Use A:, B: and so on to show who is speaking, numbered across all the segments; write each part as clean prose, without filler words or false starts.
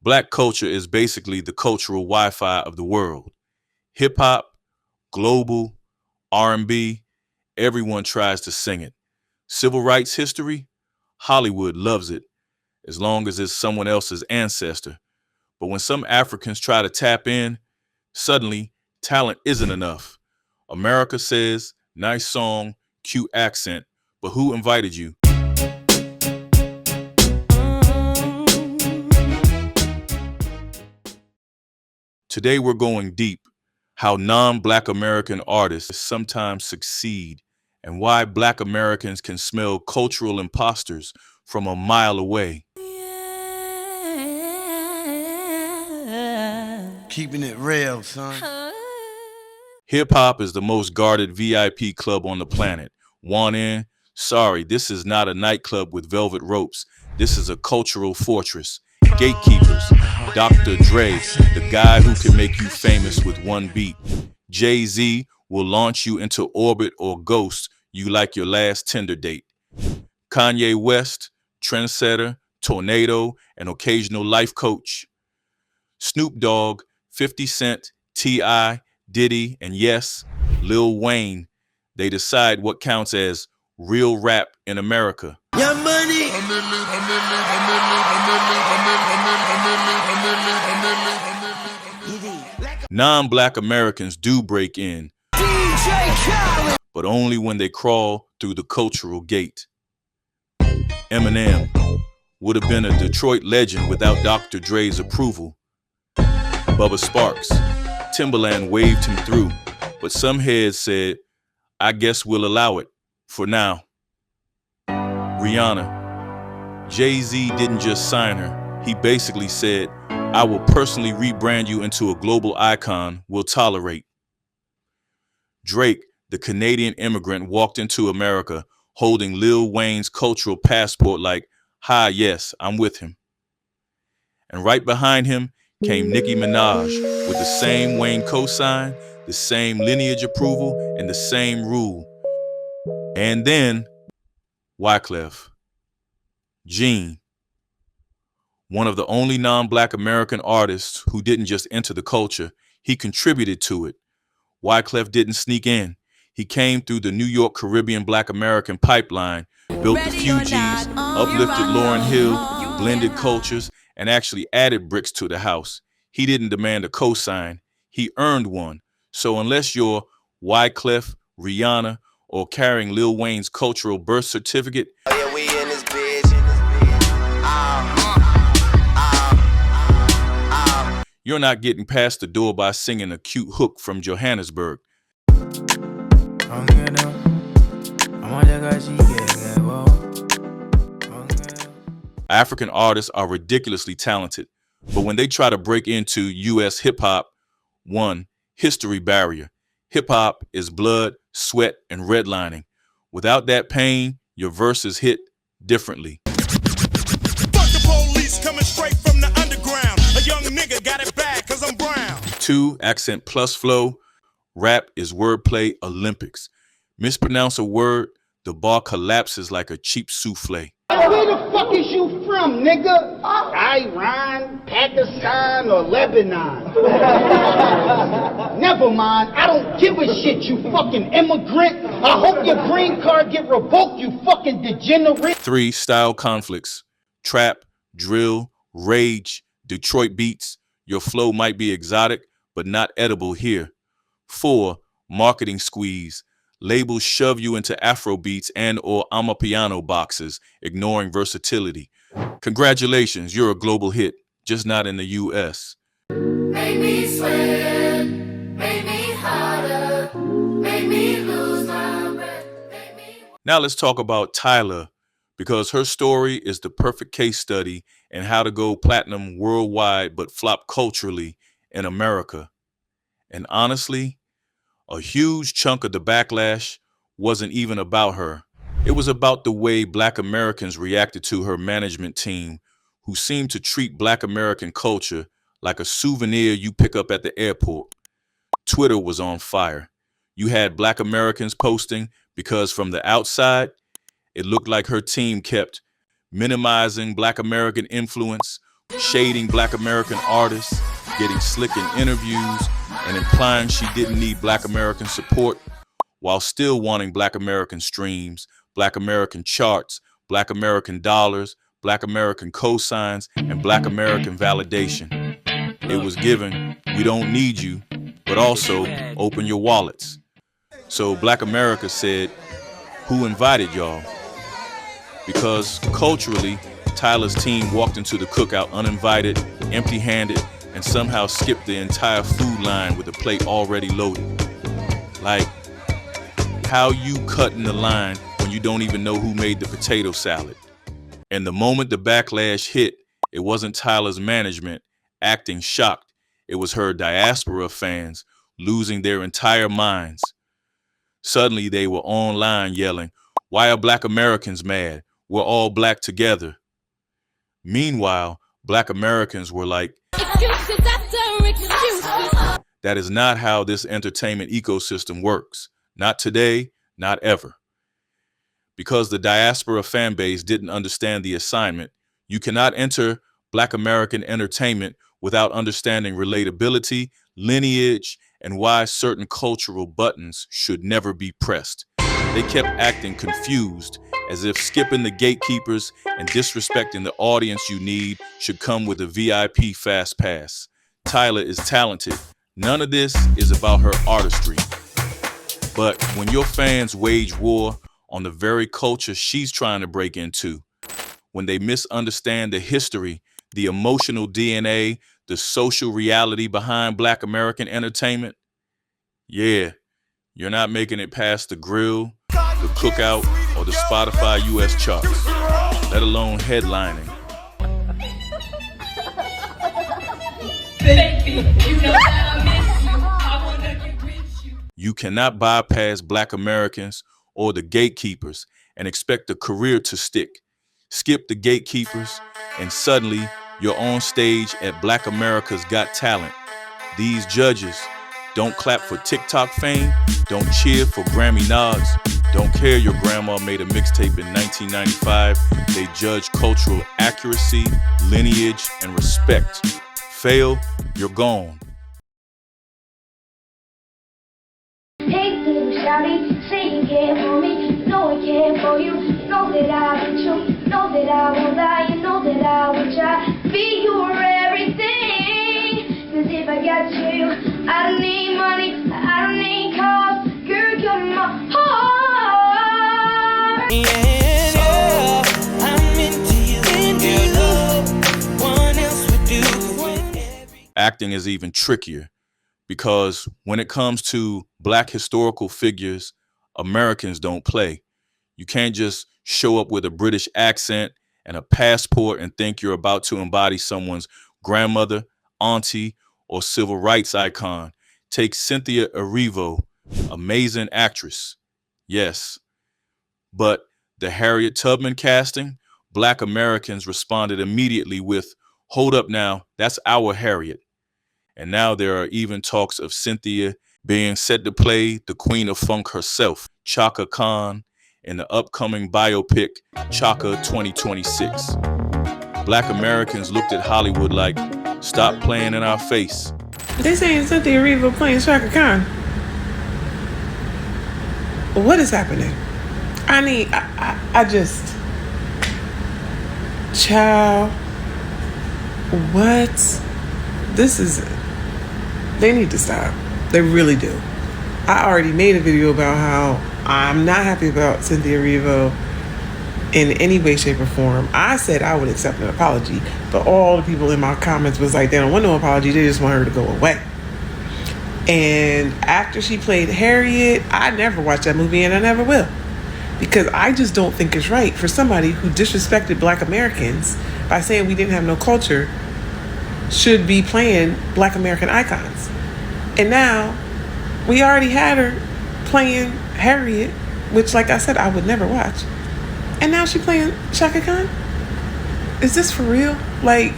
A: Black culture is basically the cultural Wi-Fi of the world. Hip hop, global, R&B, everyone tries to sing it. Civil rights history, Hollywood loves it as long as it's someone else's ancestor. But when some Africans try to tap in, suddenly talent isn't enough. America says, nice song, cute accent, but who invited you? Today we're going deep, how non-Black American artists sometimes succeed and why Black Americans can smell cultural imposters from a mile away.
B: Keeping it real, son.
A: Hip-hop is the most guarded VIP club on the planet. Want in? Sorry, this is not a nightclub with velvet ropes. This is a cultural fortress. Gatekeepers. Dr. Dre, the guy who can make you famous with one beat. Jay-Z will launch you into orbit or ghost you like your last Tinder date. Kanye West, trendsetter, tornado, and occasional life coach. Snoop Dogg, 50 Cent, T.I., Diddy, and yes, Lil Wayne. They decide what counts as real rap in America.
B: Your money.
A: Non-Black Americans do break in, but only when they crawl through the cultural gate. Eminem would have been a Detroit legend without Dr. Dre's approval. Bubba Sparks, Timberland waved him through, but some heads said, I guess we'll allow it, for now. Rihanna, Jay-Z didn't just sign her, he basically said, I will personally rebrand you into a global icon we'll tolerate. Drake, the Canadian immigrant, walked into America holding Lil Wayne's cultural passport like, hi, yes, I'm with him. And right behind him came Nicki Minaj with the same Wayne cosign, the same lineage approval, and the same rule. And then Wyclef Jean, one of the only non-Black American artists who didn't just enter the culture, he contributed to it. Wyclef didn't sneak in. He came through the New York Caribbean Black American pipeline, built the Fugees, uplifted Lauryn Hill, blended cultures, and actually added bricks to the house. He didn't demand a cosign. He earned one. So unless you're Wyclef, Rihanna, or carrying Lil Wayne's cultural birth certificate, you're not getting past the door by singing a cute hook from Johannesburg. African artists are ridiculously talented, but when they try to break into U.S. hip-hop, one, history barrier. Hip-hop is blood, sweat, and redlining. Without that pain, your verses hit differently.
C: Fuck the police coming straight from the underground. A young nigga got it bad cause I'm brown.
A: Two, accent plus flow. Rap is wordplay Olympics. Mispronounce a word, the bar collapses like a cheap souffle.
D: Where the fuck is you from, nigga? Iran, Pakistan, or Lebanon? Never mind, I don't give a shit, you fucking immigrant. I hope your green card get revoked, you fucking degenerate.
A: Three, style conflicts. Trap, drill, rage, Detroit beats. Your flow might be exotic, but not edible here. Four, marketing squeeze. Labels shove you into Afro beats and or Amapiano boxes, ignoring versatility. Congratulations, you're a global hit, just not in the U.S.
E: Make me sweat, make me harder, make me lose my breath, make me...
A: Now let's talk about Tyla, because her story is the perfect case study in how to go platinum worldwide but flop culturally in America. And honestly, a huge chunk of the backlash wasn't even about her. It was about the way Black Americans reacted to her management team, who seemed to treat Black American culture like a souvenir you pick up at the airport. Twitter was on fire. You had Black Americans posting because from the outside, it looked like her team kept minimizing Black American influence, shading Black American artists, getting slick in interviews, and implying she didn't need Black American support, while still wanting Black American streams, Black American charts, Black American dollars, Black American cosigns, and Black American validation. It was given, we don't need you, but also open your wallets. So Black America said, who invited y'all? Because culturally, Tyla's team walked into the cookout uninvited, empty-handed, and somehow skipped the entire food line with a plate already loaded. Like, how you cutting the line when you don't even know who made the potato salad? And the moment the backlash hit, it wasn't Tyla's management acting shocked. It was her diaspora fans losing their entire minds. Suddenly they were online yelling, "Why are Black Americans mad? We're all Black together." Meanwhile, Black Americans were like, that is not how this entertainment ecosystem works. Not today, not ever. Because the diaspora fan base didn't understand the assignment, you cannot enter Black American entertainment without understanding relatability, lineage, and why certain cultural buttons should never be pressed. They kept acting confused, as if skipping the gatekeepers and disrespecting the audience you need should come with a VIP fast pass. Tyla is talented. None of this is about her artistry. But when your fans wage war on the very culture she's trying to break into, when they misunderstand the history, the emotional DNA, the social reality behind Black American entertainment, yeah, you're not making it past the grill, the cookout, or the Spotify US charts, let alone headlining. You cannot bypass Black Americans or the gatekeepers and expect a career to stick. Skip the gatekeepers, and suddenly you're on stage at Black America's Got Talent. These judges don't clap for TikTok fame, don't cheer for Grammy nods, don't care your grandma made a mixtape in 1995. They judge cultural accuracy, lineage, and respect. Fail, you're gone.
E: Hey, little shawty, say you care for me. Know I care for you. Know that I'll be true. Know that I won't lie. You know that I will try. Be your everything. 'Cause if I got you, I don't need money. I don't need cars. Girl, you're my heart.
F: Yeah, I'm into you. Into love. One else would do it.
A: Acting is even trickier because when it comes to Black historical figures, Americans don't play. You can't just show up with a British accent and a passport and think you're about to embody someone's grandmother, auntie, or civil rights icon. Take Cynthia Erivo, amazing actress. Yes. But the Harriet Tubman casting, Black Americans responded immediately with, "Hold up now, that's our Harriet." And now there are even talks of Cynthia being set to play the Queen of Funk herself, Chaka Khan, in the upcoming biopic Chaka 2026. Black Americans looked at Hollywood like, stop playing in our face.
G: They saying Cynthia Erivo playing Chaka Khan. What is happening? I just... Child. What? This is... They need to stop. They really do. I already made a video about how I'm not happy about Cynthia Erivo in any way, shape, or form. I said I would accept an apology, but all the people in my comments was like, they don't want no apology, they just want her to go away. And after she played Harriet, I never watched that movie, and I never will. Because I just don't think it's right for somebody who disrespected Black Americans by saying we didn't have no culture should be playing Black American icons. And now, we already had her playing Harriet, which, like I said, I would never watch. And now she's playing Chaka Khan? Is this for real? Like,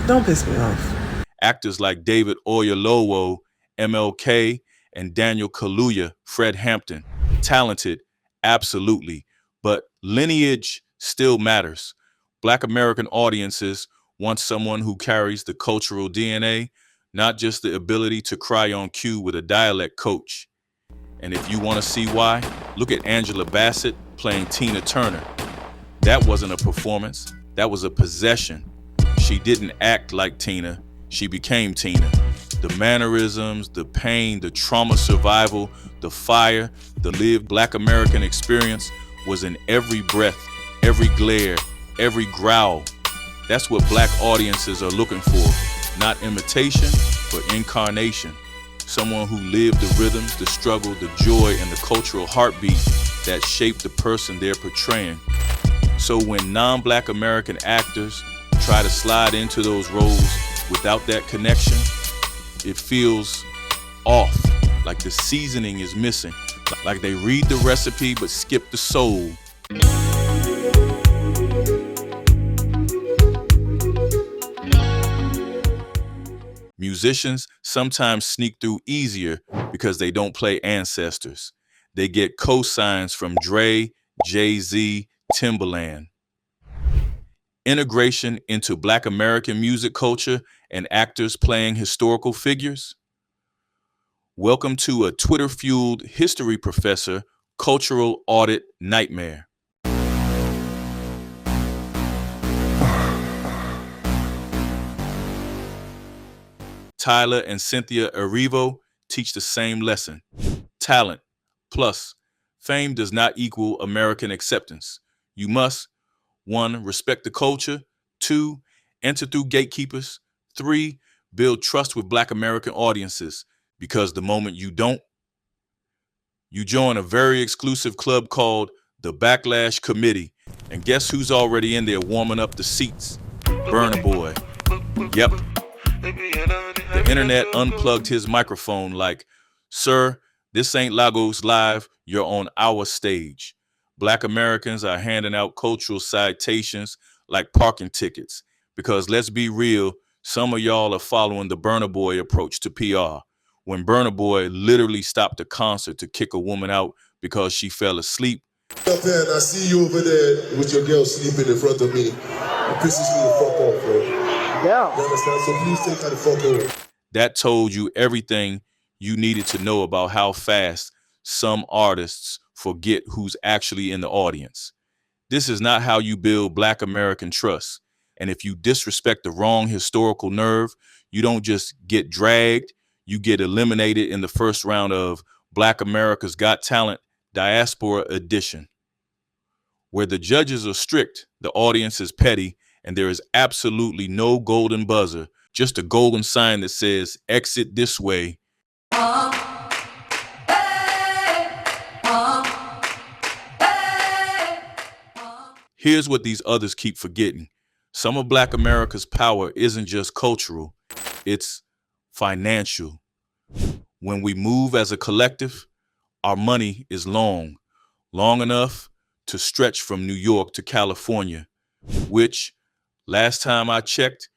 G: don't piss me off.
A: Actors like David Oyelowo, MLK, and Daniel Kaluuya, Fred Hampton. Talented, absolutely. But lineage still matters. Black American audiences want someone who carries the cultural DNA, not just the ability to cry on cue with a dialect coach. And if you want to see why, look at Angela Bassett playing Tina Turner. That wasn't a performance, that was a possession. She didn't act like Tina, she became Tina. The mannerisms, the pain, the trauma survival, the fire, the lived Black American experience was in every breath, every glare, every growl. That's what Black audiences are looking for. Not imitation, but incarnation. Someone who lived the rhythms, the struggle, the joy, and the cultural heartbeat that shaped the person they're portraying. So when non-Black American actors try to slide into those roles without that connection, it feels off, like the seasoning is missing, like they read the recipe but skip the soul. Musicians sometimes sneak through easier because they don't play ancestors. They get cosigns from Dre, Jay-Z, Timbaland. Integration into Black American music culture and actors playing historical figures. Welcome to a Twitter-fueled history professor cultural audit nightmare. Tyla and Cynthia Erivo teach the same lesson. Talent plus fame does not equal American acceptance. You must 1. Respect the culture. 2. Enter through gatekeepers. 3. Build trust with Black American audiences, because the moment you don't, you join a very exclusive club called the Backlash Committee. And guess who's already in there warming up the seats? Burna Boy. Yep. The internet unplugged his microphone like, "Sir, this ain't Lagos Live, you're on our stage." Black Americans are handing out cultural citations like parking tickets, because let's be real, some of y'all are following the Burna Boy approach to PR. When Burna Boy literally stopped a concert to kick a woman out because she fell asleep.
H: Up here and I see you over there with your girl sleeping in front of me. It pisses me the fuck off, bro.
I: Yeah.
H: You understand? So please take her the fuck over.
A: That told you everything you needed to know about how fast some artists forget who's actually in the audience. This is not how you build Black American trust. And if you disrespect the wrong historical nerve, you don't just get dragged, you get eliminated in the first round of Black America's Got Talent Diaspora Edition. Where the judges are strict, the audience is petty, and there is absolutely no golden buzzer, just a golden sign that says, "Exit this way." Here's what these others keep forgetting. Some of Black America's power isn't just cultural, it's financial. When we move as a collective, our money is long enough to stretch from New York to California, which, last time I checked,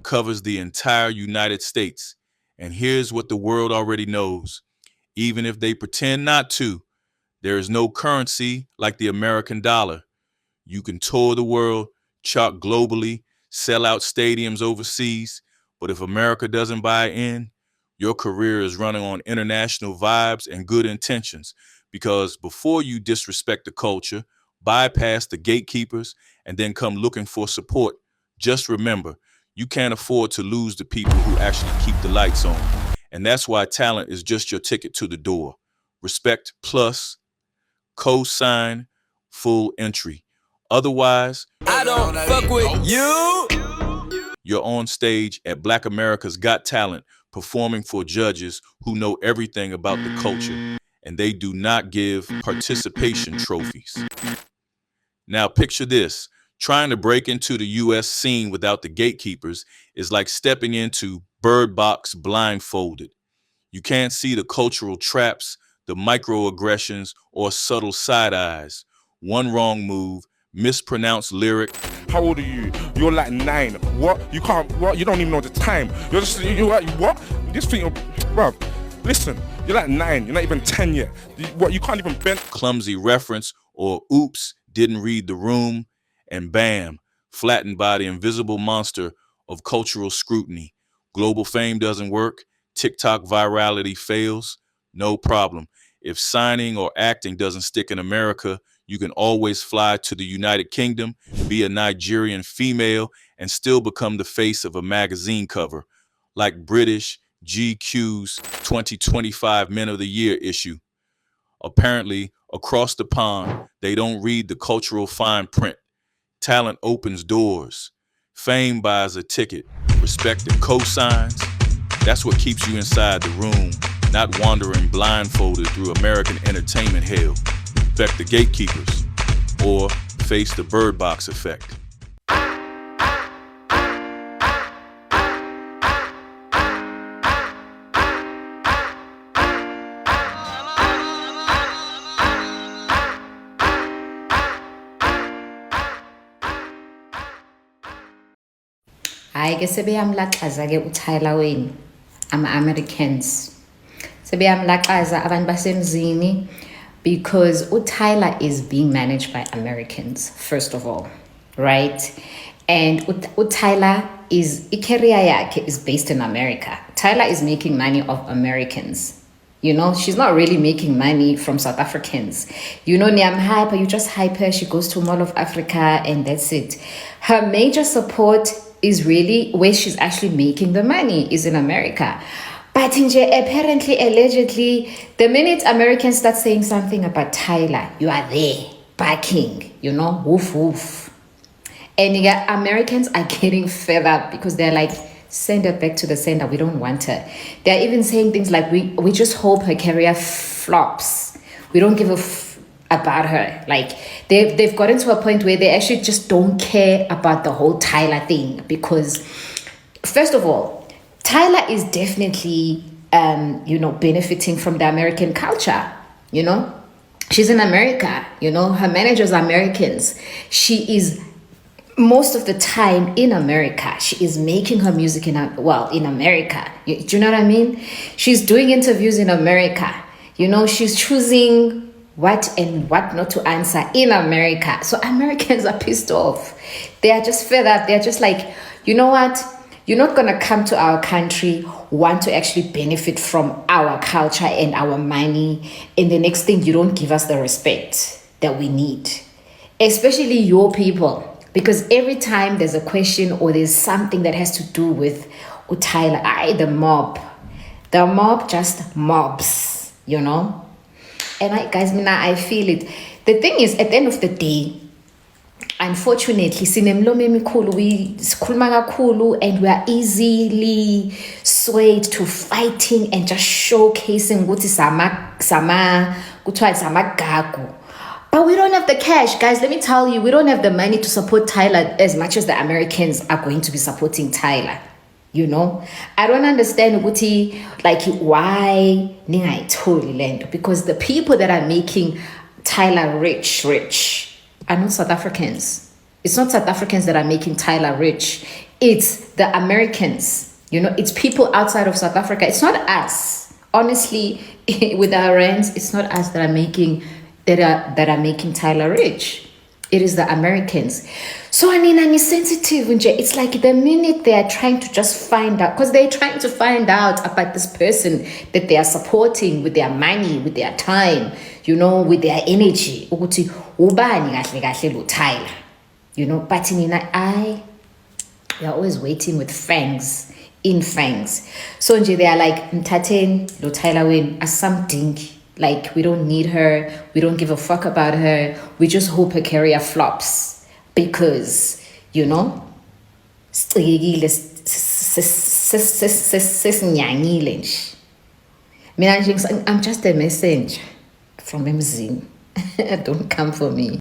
A: covers the entire United States. And here's what the world already knows. Even if they pretend not to, there is no currency like the American dollar. You can tour the world, chart globally, sell out stadiums overseas, but if America doesn't buy in, your career is running on international vibes and good intentions. Because before you disrespect the culture, bypass the gatekeepers, and then come looking for support, just remember, you can't afford to lose the people who actually keep the lights on. And that's why talent is just your ticket to the door. Respect plus, co-sign, full entry. Otherwise,
F: I don't fuck with you.
A: You're on stage at Black America's Got Talent, performing for judges who know everything about the culture, and they do not give participation trophies. Now picture this. Trying to break into the U.S. scene without the gatekeepers is like stepping into Bird Box blindfolded. You can't see the cultural traps, the microaggressions, or subtle side eyes. One wrong move, mispronounced lyric.
J: How old are you? You're like 9. What? You can't, what? You don't even know the time. You're just, you're like, what? This thing, bro, listen, you're like 9. You're not even 10 yet. What? You can't even bend.
A: Clumsy reference or oops, didn't read the room. and bam, flattened by the invisible monster of cultural scrutiny. Global fame doesn't work. TikTok virality fails. No problem. If signing or acting doesn't stick in America, you can always fly to the United Kingdom, be a Nigerian female, and still become the face of a magazine cover, like British GQ's 2025 Men of the Year issue. Apparently, across the pond, they don't read the cultural fine print. Talent opens doors. Fame buys a ticket. Respect and cosigns. That's what keeps you inside the room, not wandering blindfolded through American entertainment hell. Affect the gatekeepers, or face the bird box effect.
I: Hayi ke sebeyamlaxaza ke uTyla wenu ama-Americans. Sebeyamlaxaza abantu basemzini because uTyla is being managed by Americans, first of all, right? And uTyla career yakhe is based in America. Tyla is making money off Americans. You know, she's not really making money from South Africans. You know, Niam hype her, you just hype her, she goes to Mall of Africa and that's it. Her major support is really where she's actually making the money is in America. But apparently, allegedly, the minute Americans start saying something about Tyla, you are there, backing, you know, woof woof. And Americans are getting fed up because they're like, send her back to the sender, we don't want her. They're even saying things like, we just hope her career flops. We don't give a about her. Like, they've gotten to a point where they actually just don't care about the whole Tyla thing because, first of all, Tyla is definitely, benefiting from the American culture, you know? She's in America, you know? Her managers are Americans. She is, most of the time, in America. She is making her music in America. Do you know what I mean? She's doing interviews in America. You know, she's choosing what and what not to answer in America. So Americans are pissed off. They are just fed up. They're just like, you know what? You're not going to come to our country, want to actually benefit from our culture and our money. And the next thing, you don't give us the respect that we need. Especially your people. Because every time there's a question or there's something that has to do with Tyla, the mob just mobs, you know? And I feel it. The thing is, at the end of the day, unfortunately, and we are easily swayed to fighting and just showcasing what is sama gagu. But we don't have the cash, guys. Let me tell you, we don't have the money to support Tyla as much as the Americans are going to be supporting Tyla. You know, I don't understand why because the people that are making Tyla rich are not South Africans. It's not South Africans that are making Tyla rich. It's the Americans. You know, it's people outside of South Africa. It's not us. Honestly, with our rents, it's not us that are making Tyla rich. It is the Americans. So I'm sensitive. It's like the minute they are trying to just find out, because they're trying to find out about this person that they are supporting with their money, with their time, you know, with their energy. You know, but we are always waiting with fangs. So they are like, Mtaten, lo Tyla win as something. Like, we don't need her. We don't give a fuck about her. We just hope her career flops. Because, you know, I'm just a messenger from Mzin. Don't come for me.